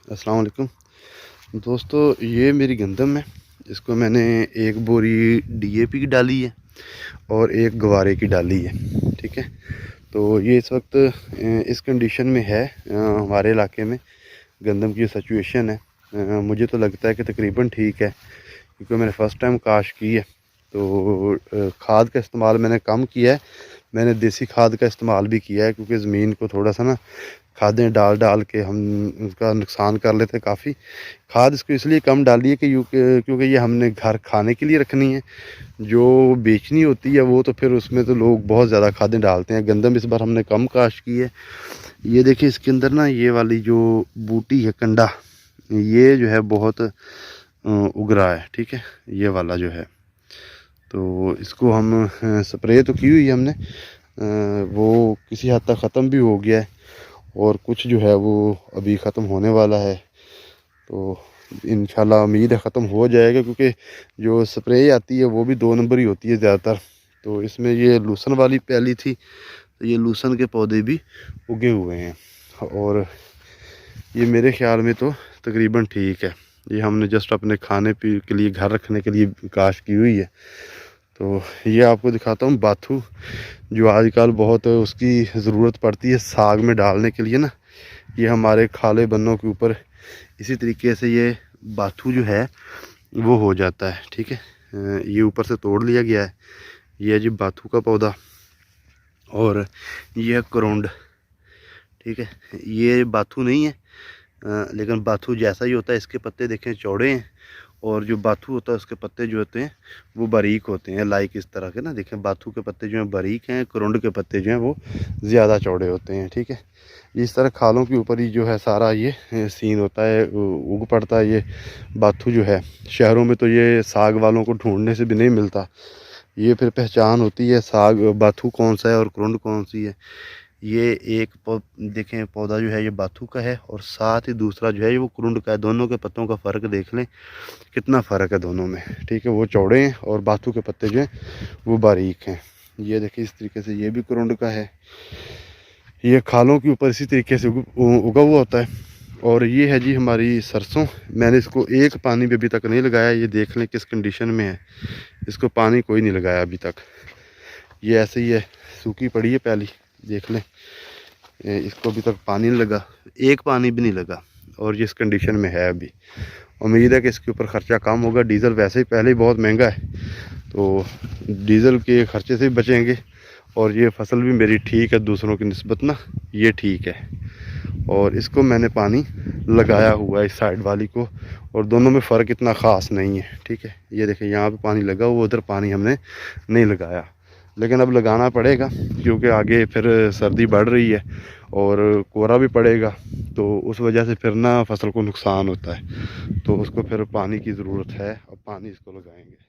अस्सलाम वालेकुम दोस्तों, ये मेरी गंदम है। इसको मैंने एक बोरी डीएपी की डाली है और एक गवारे की डाली है। ठीक है, तो ये इस वक्त इस कंडीशन में है हमारे इलाके में गंदम की सिचुएशन है। मुझे तो लगता है कि तकरीबन ठीक है, क्योंकि मैंने फ़र्स्ट टाइम काश की है। तो खाद का इस्तेमाल मैंने कम किया है। मैंने देसी खाद का इस्तेमाल भी किया है, क्योंकि ज़मीन को थोड़ा सा ना खादें डाल डाल के हम उसका नुकसान कर लेते हैं काफ़ी। खाद इसको इसलिए कम डाली है कि क्योंकि ये हमने घर खाने के लिए रखनी है। जो बेचनी होती है वो तो फिर उसमें तो लोग बहुत ज़्यादा खादें डालते हैं। गंदम इस बार हमने कम काश्त की है। ये देखिए, इसके अंदर ना ये वाली जो बूटी है, कंडा, ये जो है बहुत उग रहा है। ठीक है, ये वाला जो है, तो इसको हम स्प्रे तो की हुई है हमने, वो किसी हद तक ख़त्म भी हो गया है और कुछ जो है वो अभी ख़त्म होने वाला है। तो इंशाल्लाह उम्मीद है ख़त्म हो जाएगा, क्योंकि जो स्प्रे आती है वो भी 2 नंबर ही होती है ज़्यादातर। तो इसमें ये लूसन वाली पहली थी, तो ये लूसन के पौधे भी उगे हुए हैं और ये मेरे ख्याल में तो तकरीबन ठीक है। ये हमने जस्ट अपने खाने पी के लिए, घर रखने के लिए काश्त की हुई है। तो ये आपको दिखाता हूँ बाथू, जो आजकल बहुत उसकी ज़रूरत पड़ती है साग में डालने के लिए ना। ये हमारे खाले बन्नों के ऊपर इसी तरीके से ये बाथू जो है वो हो जाता है। ठीक है, ये ऊपर से तोड़ लिया गया है। ये है जी बाथू का पौधा और ये है करोंड। ठीक है, ये बाथू नहीं है, लेकिन बाथू जैसा ही होता है। इसके पत्ते देखें चौड़े हैं, और जो बाथू होता है उसके पत्ते जो होते हैं वो बारीक होते हैं, लाइक इस तरह के ना। देखें, बाथू के पत्ते जो हैं बारीक हैं, करोंड के पत्ते जो हैं वो ज़्यादा चौड़े होते हैं। ठीक है, इस तरह खालों के ऊपर ही जो है सारा ये सीन होता है, उग पड़ता है ये बाथू जो है। शहरों में तो ये साग वालों को ढूंढने से भी नहीं मिलता। ये फिर पहचान होती है साग बाथू कौन सा है और करोंड कौन सी है। ये एक देखें, पौधा जो है ये बाथू का है और साथ ही दूसरा जो है ये वो करुंड का है। दोनों के पत्तों का फ़र्क देख लें, कितना फ़र्क है दोनों में। ठीक है, वो चौड़े हैं और बाथू के पत्ते जो हैं वो बारीक हैं। ये देखिए, इस तरीके से ये भी करुंड का है। ये खालों के ऊपर इसी तरीके से उगा हुआ होता है। और ये है जी हमारी सरसों। मैंने इसको एक पानी भी अभी तक नहीं लगाया। ये देख लें किस कंडीशन में है, इसको पानी कोई नहीं लगाया अभी तक। ये ऐसे ही है, सूखी पड़ी है पहली, देख लें। इसको अभी तक पानी नहीं लगा, एक पानी भी नहीं लगा, और जिस कंडीशन में है अभी। उम्मीद है कि इसके ऊपर ख़र्चा कम होगा। डीज़ल वैसे ही पहले ही बहुत महंगा है, तो डीज़ल के ख़र्चे से भी बचेंगे। और ये फसल भी मेरी ठीक है दूसरों की निस्बत ना, ये ठीक है। और इसको मैंने पानी लगाया हुआ है इस साइड वाली को, और दोनों में फ़र्क इतना ख़ास नहीं है। ठीक है, ये देखें यहाँ पे पानी लगा हुआ, उधर पानी हमने नहीं लगाया, लेकिन अब लगाना पड़ेगा क्योंकि आगे फिर सर्दी बढ़ रही है और कोहरा भी पड़ेगा। तो उस वजह से फिर ना फसल को नुकसान होता है, तो उसको फिर पानी की ज़रूरत है। अब पानी इसको लगाएंगे।